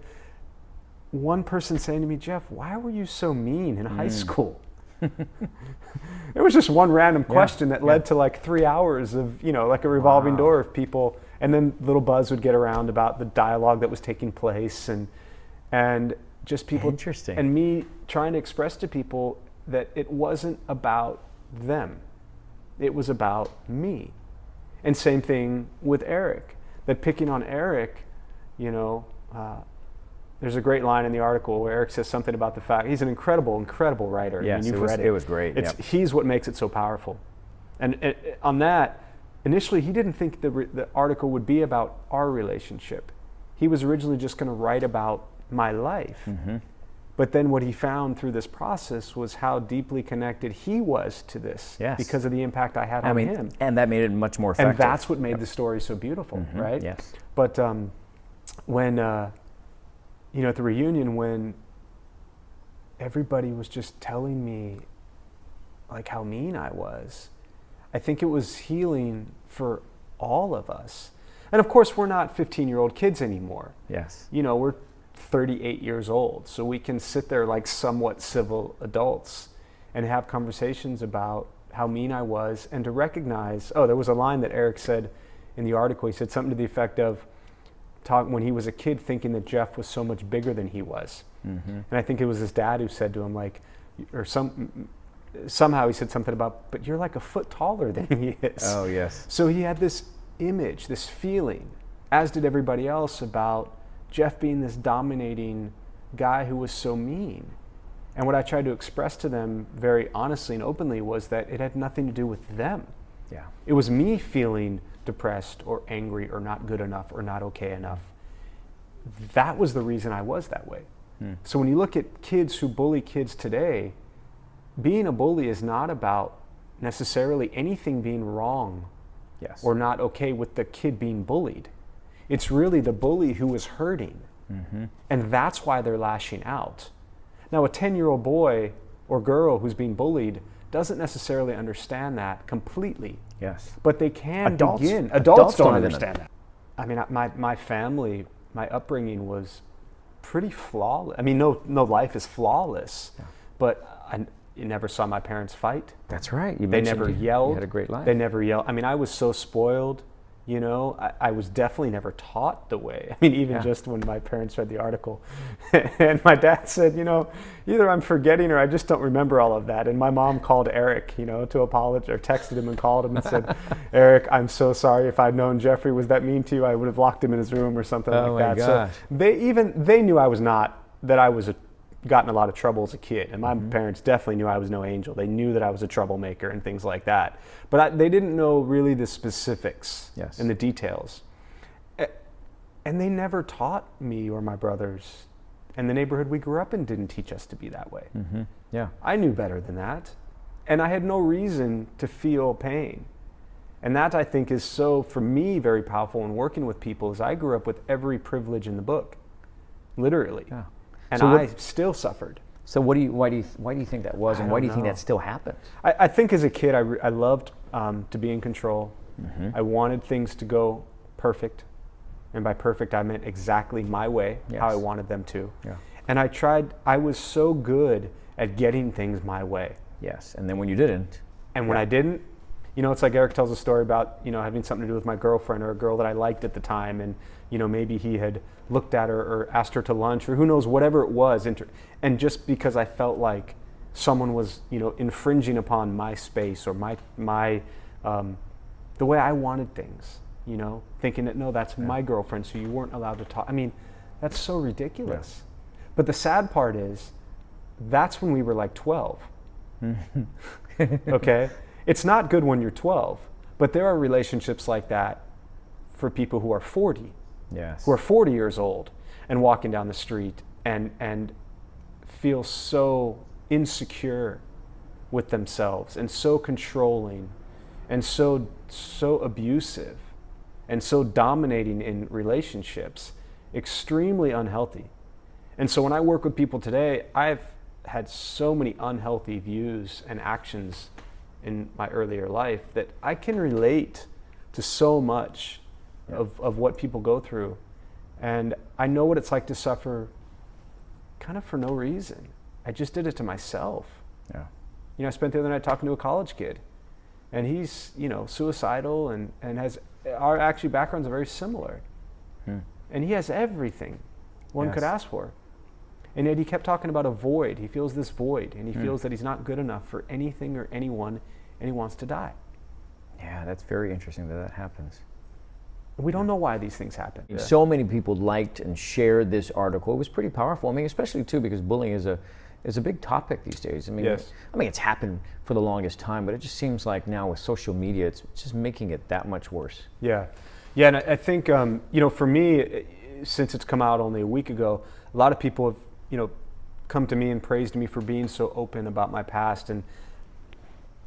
one person saying to me, Jeff, why were you so mean in high school? It was just one random question that led to like 3 hours of, like a revolving door of people. And then little buzz would get around about the dialogue that was taking place and just people. Interesting. And me trying to express to people that it wasn't about them. It was about me. And same thing with Eric, that picking on Eric, there's a great line in the article where Eric says something about the fact he's an incredible writer. Yes, you've read it. It was great. He's what makes it so powerful. And on that, initially he didn't think the article would be about our relationship. He was originally just going to write about my life. But then what he found through this process was how deeply connected he was to this because of the impact I had on him. And that made it much more effective. And that's what made the story so beautiful, right? Yes. But when, at the reunion, when everybody was just telling me like how mean I was, I think it was healing for all of us. And of course, we're not 15-year-old kids anymore. Yes. We're 38 years old, so we can sit there like somewhat civil adults and have conversations about how mean I was, and to recognize, there was a line that Eric said in the article. He said something to the effect of, when he was a kid, thinking that Jeff was so much bigger than he was. And I think it was his dad who said to him, somehow he said something about, but you're like a foot taller than he is. Oh, yes. So he had this image, this feeling, as did everybody else, about Jeff being this dominating guy who was so mean. And what I tried to express to them very honestly and openly was that it had nothing to do with them. Yeah. It was me feeling depressed or angry or not good enough or not okay enough. That was the reason I was that way. So when you look at kids who bully kids today, being a bully is not about necessarily anything being wrong Yes. or not okay with the kid being bullied. It's really the bully who is hurting. And that's why they're lashing out. Now, a 10-year-old boy or girl who's being bullied doesn't necessarily understand that completely. Yes. But they can Adults- begin. adults Adults don't don't even understand that. I mean, my family, my upbringing was pretty flawless. I mean, no life is flawless, but you never saw my parents fight. That's right. You They mentioned never you yelled. had a great life. They never yelled. I mean, I was so spoiled. You know, I was definitely never taught the way. I mean, even just when my parents read the article, and my dad said, you know, either I'm forgetting or I just don't remember all of that. And my mom called Eric, you know, to apologize, or texted him and called him and said, Eric, I'm so sorry. If I'd known Jeffrey was that mean to you, I would have locked him in his room or something Oh like my that. gosh. So they knew I was not, that I was gotten a lot of trouble as a kid, and my parents definitely knew I was no angel. They knew that I was a troublemaker and things like that, but they didn't know really the specifics and the details. And they never taught me or my brothers, and the neighborhood we grew up in didn't teach us to be that way. Yeah. I knew better than that, and I had no reason to feel pain. And that, I think, is so, for me, very powerful in working with people, is I grew up with every privilege in the book, literally. Yeah. And So I still suffered. So why do you think that was, and why do you think that still happens? I think as a kid, I loved to be in control. I wanted things to go perfect. And by perfect, I meant exactly my way, how I wanted them to. Yeah. And I was so good at getting things my way. Yes. And then when you didn't. And when I didn't, you know, it's like Eric tells a story about, you know, having something to do with my girlfriend or a girl that I liked at the time. And, you know, maybe he had looked at her or asked her to lunch or who knows, whatever it was. And just because I felt like someone was, you know, infringing upon my space or my the way I wanted things, you know, thinking that, no, that's my girlfriend, so you weren't allowed to talk. I mean, that's so ridiculous. But the sad part is, that's when we were like 12. Okay? It's not good when you're 12, but there are relationships like that for people who are 40. Yes. Who are 40 years old and walking down the street and feel so insecure with themselves and so controlling and so abusive and so dominating in relationships, extremely unhealthy. And so when I work with people today, I've had so many unhealthy views and actions in my earlier life that I can relate to so much of what people go through. And I know what it's like to suffer kind of for no reason. I just did it to myself. Yeah. You know, I spent the other night talking to a college kid, and he's, you know, suicidal and has, our actually backgrounds are very similar. And he has everything one could ask for. And yet he kept talking about a void. He feels this void, and he feels that he's not good enough for anything or anyone, and he wants to die. Yeah, that's very interesting that happens. We don't know why these things happen. So many people liked and shared this article. It was pretty powerful. I mean, especially too because bullying is a big topic these days. I mean, it's happened for the longest time, but it just seems like now with social media, it's just making it that much worse. Yeah, and I think you know, for me, since it's come out only a week ago, a lot of people have, you know, come to me and praised me for being so open about my past. And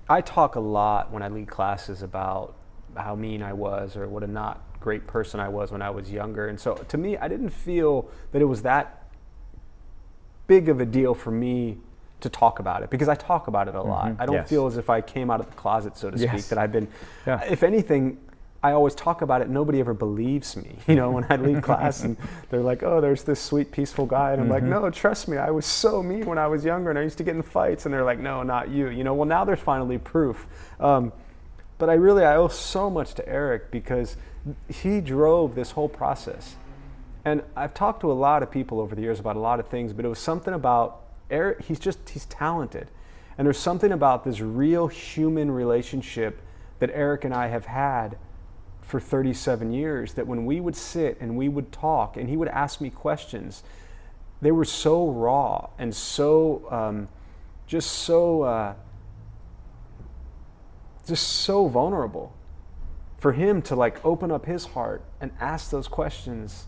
I talk a lot when I lead classes about how mean I was or what a not great person I was when I was younger. And so to me, I didn't feel that it was that big of a deal for me to talk about it, because I talk about it a lot. I don't feel as if I came out of the closet, so to speak, that I've been, if anything, I always talk about it. Nobody ever believes me, you know, when I lead class and they're like, oh, there's this sweet, peaceful guy. And I'm like, no, trust me. I was so mean when I was younger and I used to get in fights. And they're like, no, not you. You know, well, now there's finally proof. But I owe so much to Eric, because he drove this whole process. And I've talked to a lot of people over the years about a lot of things, but it was something about Eric. He's talented. And there's something about this real human relationship that Eric and I have had for 37 years, that when we would sit and we would talk and he would ask me questions, they were so raw and so just so vulnerable. For him to like open up his heart and ask those questions,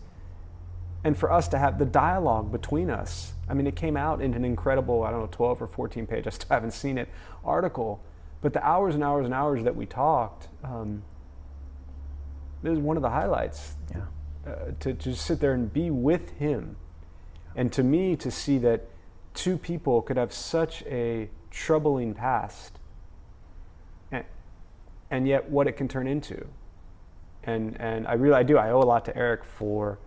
and for us to have the dialogue between us. I mean, it came out in an incredible, I don't know, 12 or 14 page, I still haven't seen it, article. But the hours and hours and hours that we talked, it was one of the highlights. To just sit there and be with him. And to me, to see that two people could have such a troubling past, and yet what it can turn into. And I do. I owe a lot to Eric for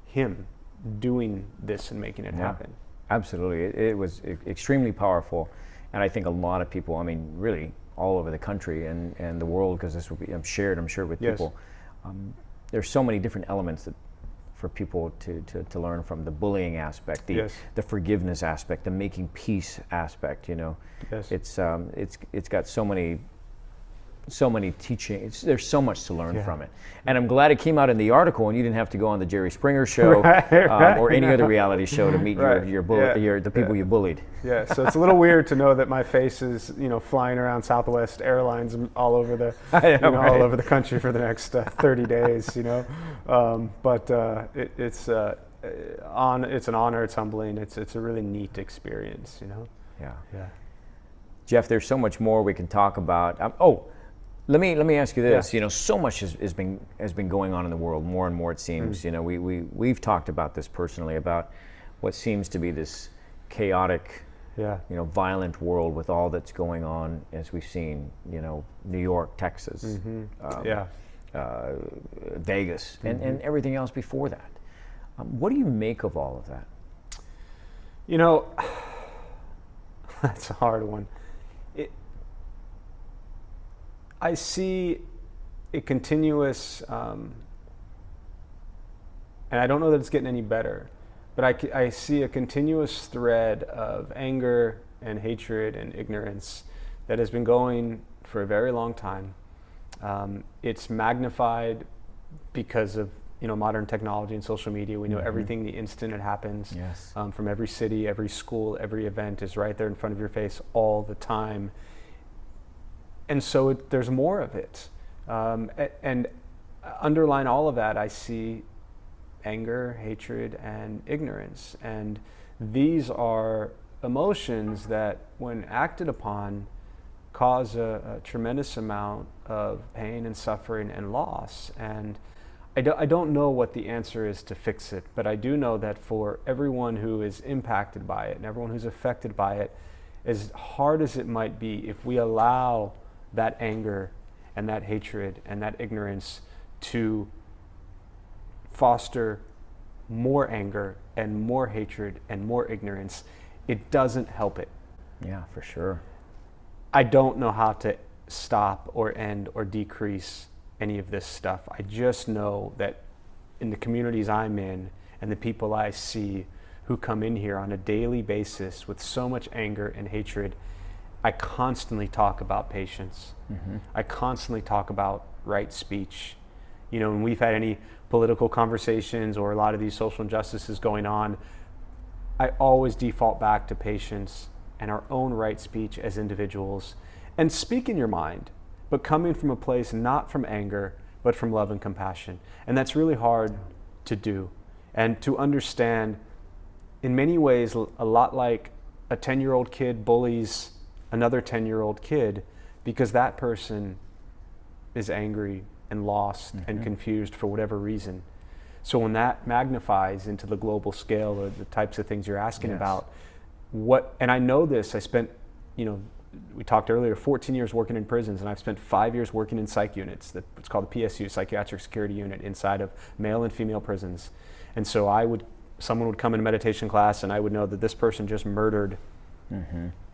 him doing this and making it happen. Absolutely. It was extremely powerful. And I think a lot of people, I mean, really all over the country and the world, because this will be shared, I'm sure, with people. There's so many different elements that for people to learn from: the bullying aspect, the forgiveness aspect, the making peace aspect. It's got so many teachings. There's so much to learn from it, and I'm glad it came out in the article, and you didn't have to go on the Jerry Springer show or any other reality show to meet the people you bullied. Yeah, so it's a little weird to know that my face is, flying around Southwest Airlines all over the all over the country for the next 30 days. But it's an honor. It's humbling. It's a really neat experience. Yeah. Jeff, there's so much more we can talk about. Let me ask you this. So much has been going on in the world, more and more it seems. We've talked about this personally, about what seems to be this chaotic, violent world with all that's going on, as we've seen. New York, Texas, Vegas, and everything else before that. What do you make of all of that? That's a hard one. I see a continuous, and I don't know that it's getting any better, but I see a continuous thread of anger and hatred and ignorance that has been going for a very long time. It's magnified because of modern technology and social media. We know everything the instant it happens. From every city, every school, every event is right there in front of your face all the time. And so there's more of it. And underlying all of that, I see anger, hatred, and ignorance. And these are emotions that, when acted upon, cause a tremendous amount of pain and suffering and loss. And I don't know what the answer is to fix it, but I do know that for everyone who is impacted by it and everyone who's affected by it, as hard as it might be, if we allow that anger and that hatred and that ignorance to foster more anger and more hatred and more ignorance, it doesn't help it. Yeah, for sure. I don't know how to stop or end or decrease any of this stuff. I just know that in the communities I'm in and the people I see who come in here on a daily basis with so much anger and hatred, I constantly talk about patience. I constantly talk about right speech. When we've had any political conversations or a lot of these social injustices going on, I always default back to patience and our own right speech as individuals. And speak in your mind, but coming from a place not from anger, but from love and compassion. And that's really hard to do. And to understand, in many ways, a lot like a 10-year-old kid bullies another 10-year-old kid because that person is angry and lost and confused for whatever reason. So when that magnifies into the global scale, or the types of things you're asking about, and I know this, I spent, we talked earlier, 14 years working in prisons, and I've spent 5 years working in psych units. It's called the PSU, Psychiatric Security Unit, inside of male and female prisons. And so someone would come in meditation class, and I would know that this person just murdered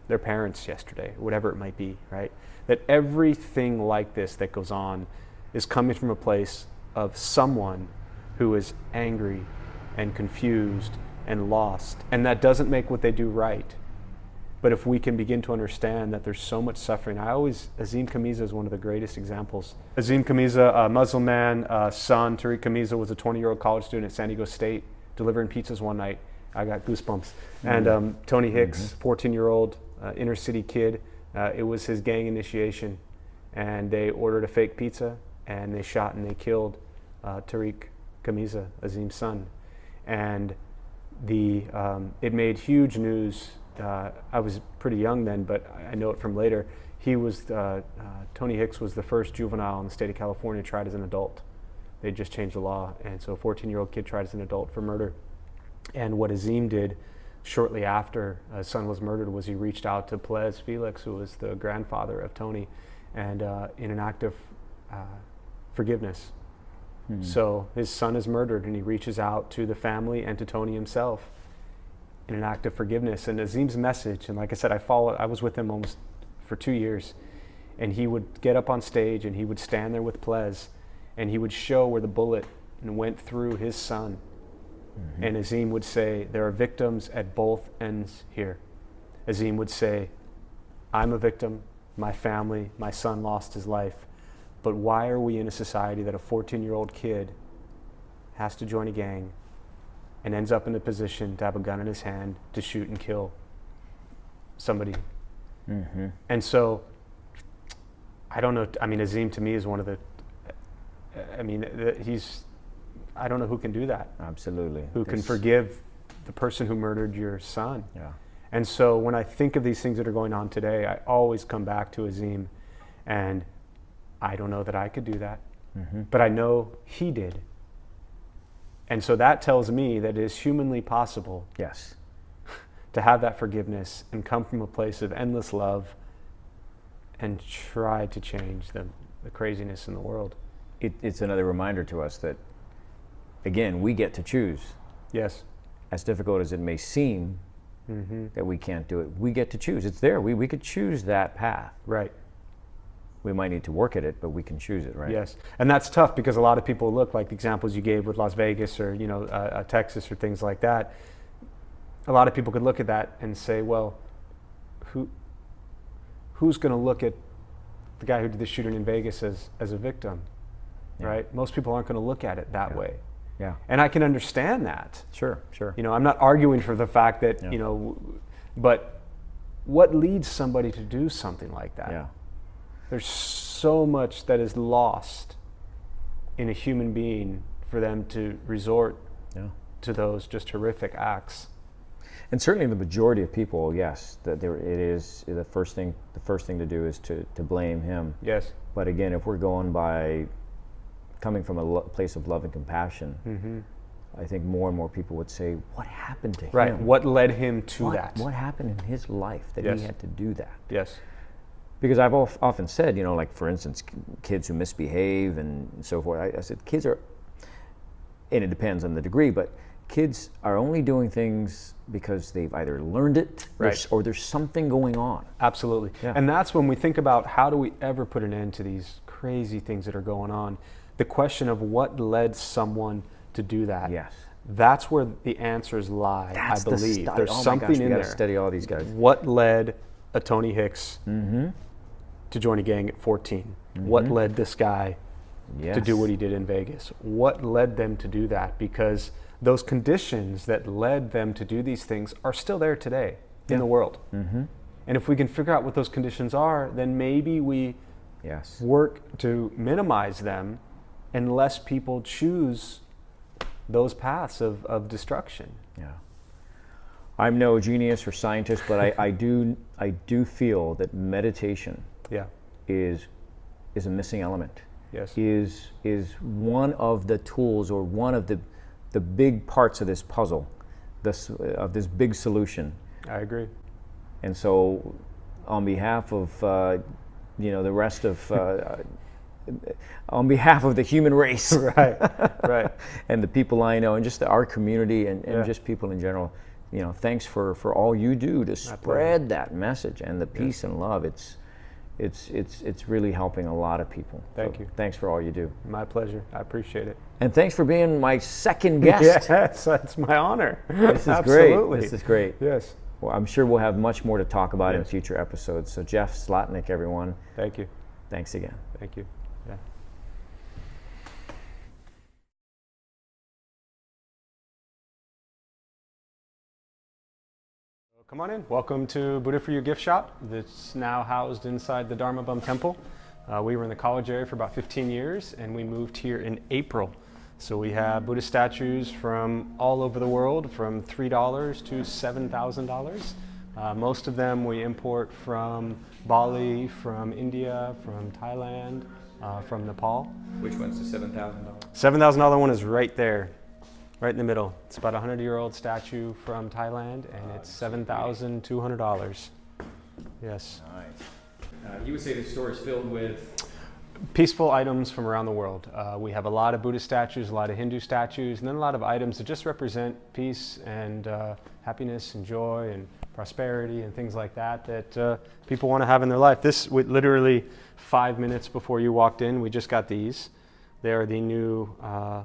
their parents yesterday, whatever it might be, right? That everything like this that goes on is coming from a place of someone who is angry and confused and lost. And that doesn't make what they do right. But if we can begin to understand that there's so much suffering, Azim Khamiza is one of the greatest examples. Azim Khamiza, a Muslim man, son, Tariq Khamiza, was a 20-year-old college student at San Diego State, delivering pizzas one night. I got goosebumps. And Tony Hicks, 14-year-old inner city kid, it was his gang initiation. and they ordered a fake pizza, and they shot and they killed Tariq Kamiza, Azim's son. And it made huge news. I was pretty young then, but I know it from later. Tony Hicks was the first juvenile in the state of California tried as an adult. They just changed the law, and so a 14-year-old kid tried as an adult for murder. And what Azim did shortly after his son was murdered was he reached out to Plez Felix, who was the grandfather of Tony, and in an act of forgiveness. So his son is murdered, and he reaches out to the family and to Tony himself in an act of forgiveness. And Azim's message, and like I said, I was with him almost for 2 years, and he would get up on stage and he would stand there with Plez, and he would show where the bullet went through his son. And Azim would say, there are victims at both ends here. Azim would say, I'm a victim, my family, my son lost his life, but why are we in a society that a 14-year-old kid has to join a gang and ends up in a position to have a gun in his hand to shoot and kill somebody? And so, I don't know, I mean, Azim to me is one of the, I don't know who can do that. Absolutely. Who can forgive the person who murdered your son. Yeah. And so when I think of these things that are going on today, I always come back to Azim, and I don't know that I could do that, but I know he did. And so that tells me that it is humanly possible Yes. to have that forgiveness and come from a place of endless love and try to change the craziness in the world. It's another reminder to us that, again, we get to choose. Yes. As difficult as it may seem that we can't do it, we get to choose. It's there. We could choose that path. Right. We might need to work at it, but we can choose it, right? Yes, and that's tough because a lot of people look like the examples you gave with Las Vegas or Texas or things like that. A lot of people could look at that and say, well, who's going to look at the guy who did the shooting in Vegas as a victim, right? Most people aren't going to look at it that way. Yeah. And I can understand that. Sure. I'm not arguing for the fact that, but what leads somebody to do something like that? Yeah. There's so much that is lost in a human being for them to resort to those just horrific acts. And certainly the majority of people, yes, that it is the first thing to do is to blame him. Yes. But again, if we're going by coming from a place of love and compassion, I think more and more people would say, what happened to him? Right. What led him to that? What happened in his life that he had to do that? Yes. Because I've often said, like for instance, kids who misbehave and so forth, I said kids are, and it depends on the degree, but kids are only doing things because they've either learned it or there's something going on. Absolutely. Yeah. And that's when we think about how do we ever put an end to these crazy things that are going on. The question of what led someone to do that. Yes. That's where the answers lie, I believe. There's something in there. Study all these guys. What led a Tony Hicks to join a gang at 14? What led this guy to do what he did in Vegas? What led them to do that? Because those conditions that led them to do these things are still there today in the world. And if we can figure out what those conditions are, then maybe we work to minimize them and less people choose those paths of destruction. Yeah. I'm no genius or scientist, but I do feel that meditation is a missing element. Yes. Is one of the tools or one of the big parts of this puzzle, of this big solution. I agree. And so, on behalf of the rest of, on behalf of the human race, right, and the people I know, and just our community, and just people in general, thanks for all you do to spread that message and the peace and love. It's really helping a lot of people. Thank you. Thanks for all you do. My pleasure. I appreciate it. And thanks for being my second guest. Yes, it's my honor. This is Absolutely. great. This is great. Yes. Well, I'm sure we'll have much more to talk about in future episodes. So Jeff Slotnick, everyone. Thank you. Thanks again. Thank you. Yeah. Come on in. Welcome to Buddha for You gift shop. That's now housed inside the Dharma Bum Temple. We were in the college area for about 15 years, and we moved here in April. So we have Buddhist statues from all over the world, from $3 to $7,000. Most of them we import from Bali, from India, from Thailand, from Nepal. Which one's the $7,000? $7,000 one is right there, right in the middle. It's about a 100-year-old statue from Thailand, and it's $7,200. Yes. Nice. You would say the store is filled with peaceful items from around the world. We have a lot of Buddhist statues, a lot of Hindu statues, and then a lot of items that just represent peace and happiness and joy and prosperity and things like that that people want to have in their life. This, literally 5 minutes before you walked in, we just got these. They are the new,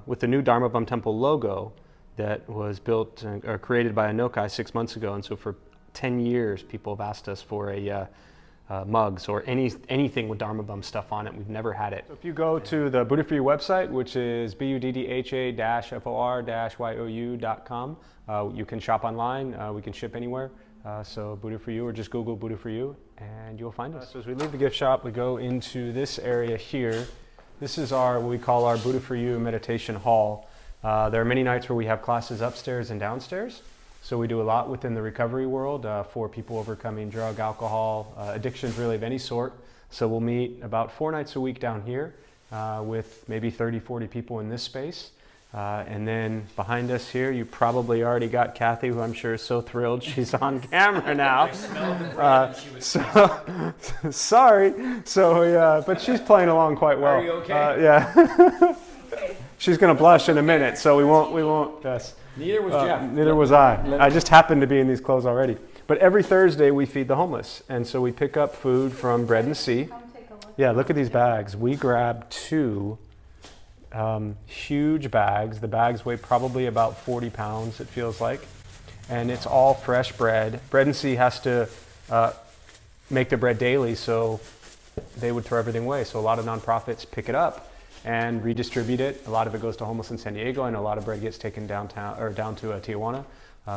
with the new Dharma Bum Temple logo that was built or created by Anokai 6 months ago. And so for 10 years, people have asked us for a mugs or anything with Dharma Bum stuff on it. We've never had it. So if you go to the Buddha For You website, which is buddha-for-you.com, you can shop online. We can ship anywhere. So Buddha For You, or just Google Buddha For You, and you'll find us. So as we leave the gift shop, we go into this area here. This is what we call our Buddha For You meditation hall. There are many nights where we have classes upstairs and downstairs. So we do a lot within the recovery world for people overcoming drug, alcohol, addictions really of any sort. So we'll meet about 4 nights a week down here with maybe 30, 40 people in this space. And then behind us here, you probably already got Kathy, who I'm sure is so thrilled she's on camera now. Sorry. So, but she's playing along quite well. Are you okay? Yeah. She's going to blush in a minute, so we won't. Yes. Neither was Jeff. Neither was I. I just happened to be in these clothes already. But every Thursday we feed the homeless, and so we pick up food from Bread and Sea. Yeah, look at these bags. We grab 2 huge bags. The bags weigh probably about 40 pounds, it feels like. And it's all fresh bread. Bread and Sea has to make the bread daily, so they would throw everything away. So a lot of nonprofits pick it up and redistribute it. A lot of it goes to homeless in San Diego, and a lot of bread gets taken downtown or down to Tijuana.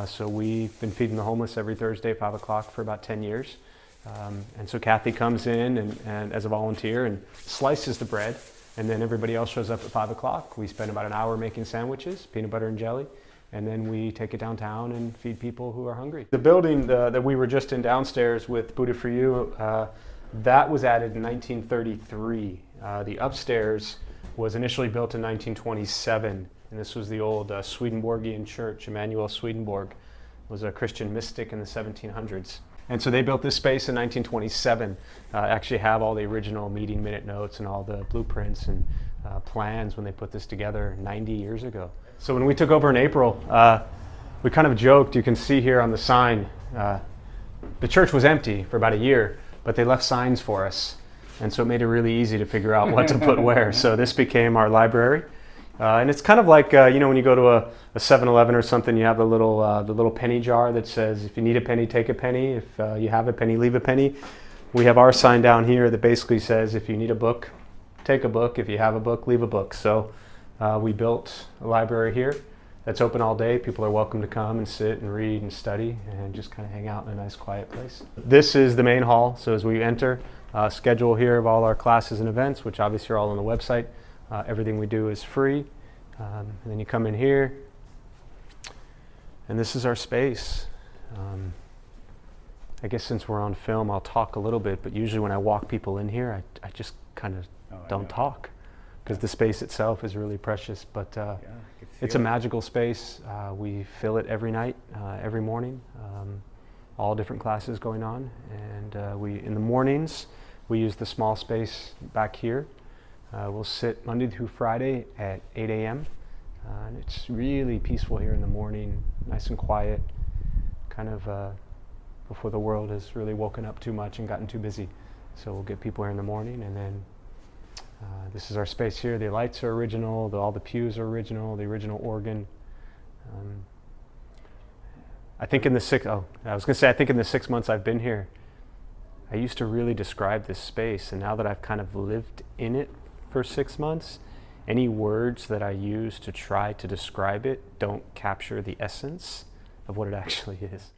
So we've been feeding the homeless every Thursday, 5 o'clock for about 10 years. And so Kathy comes in and as a volunteer and slices the bread. And then everybody else shows up at 5 o'clock. We spend about an hour making sandwiches, peanut butter and jelly, and then we take it downtown and feed people who are hungry. The building that we were just in downstairs with Buddha For You, that was added in 1933. The upstairs was initially built in 1927, and this was the old Swedenborgian church. Emanuel Swedenborg was a Christian mystic in the 1700s. And so they built this space in 1927. Actually have all the original meeting minute notes and all the blueprints and plans when they put this together 90 years ago. So when we took over in April, we kind of joked, you can see here on the sign, the church was empty for about a year, but they left signs for us. And so it made it really easy to figure out what to put where. So this became our library. And it's kind of like, when you go to a 7-Eleven or something, you have the little penny jar that says, if you need a penny, take a penny. If you have a penny, leave a penny. We have our sign down here that basically says, if you need a book, take a book. If you have a book, leave a book. So we built a library here that's open all day. People are welcome to come and sit and read and study and just kind of hang out in a nice, quiet place. This is the main hall. So as we enter, schedule here of all our classes and events, which obviously are all on the website. Everything we do is free. And then you come in here, and this is our space. I guess since we're on film, I'll talk a little bit, but usually when I walk people in here, I just kind of don't talk, because the space itself is really precious. But it's a magical space. We fill it every night, every morning, all different classes going on. And in the mornings, we use the small space back here. We'll sit Monday through Friday at 8 a.m. And it's really peaceful here in the morning, nice and quiet, kind of before the world has really woken up too much and gotten too busy. So we'll get people here in the morning, and then this is our space here. The lights are original, all the pews are original, the original organ. I think in the 6 months I've been here, I used to really describe this space, and now that I've kind of lived in it for 6 months, any words that I use to try to describe it don't capture the essence of what it actually is.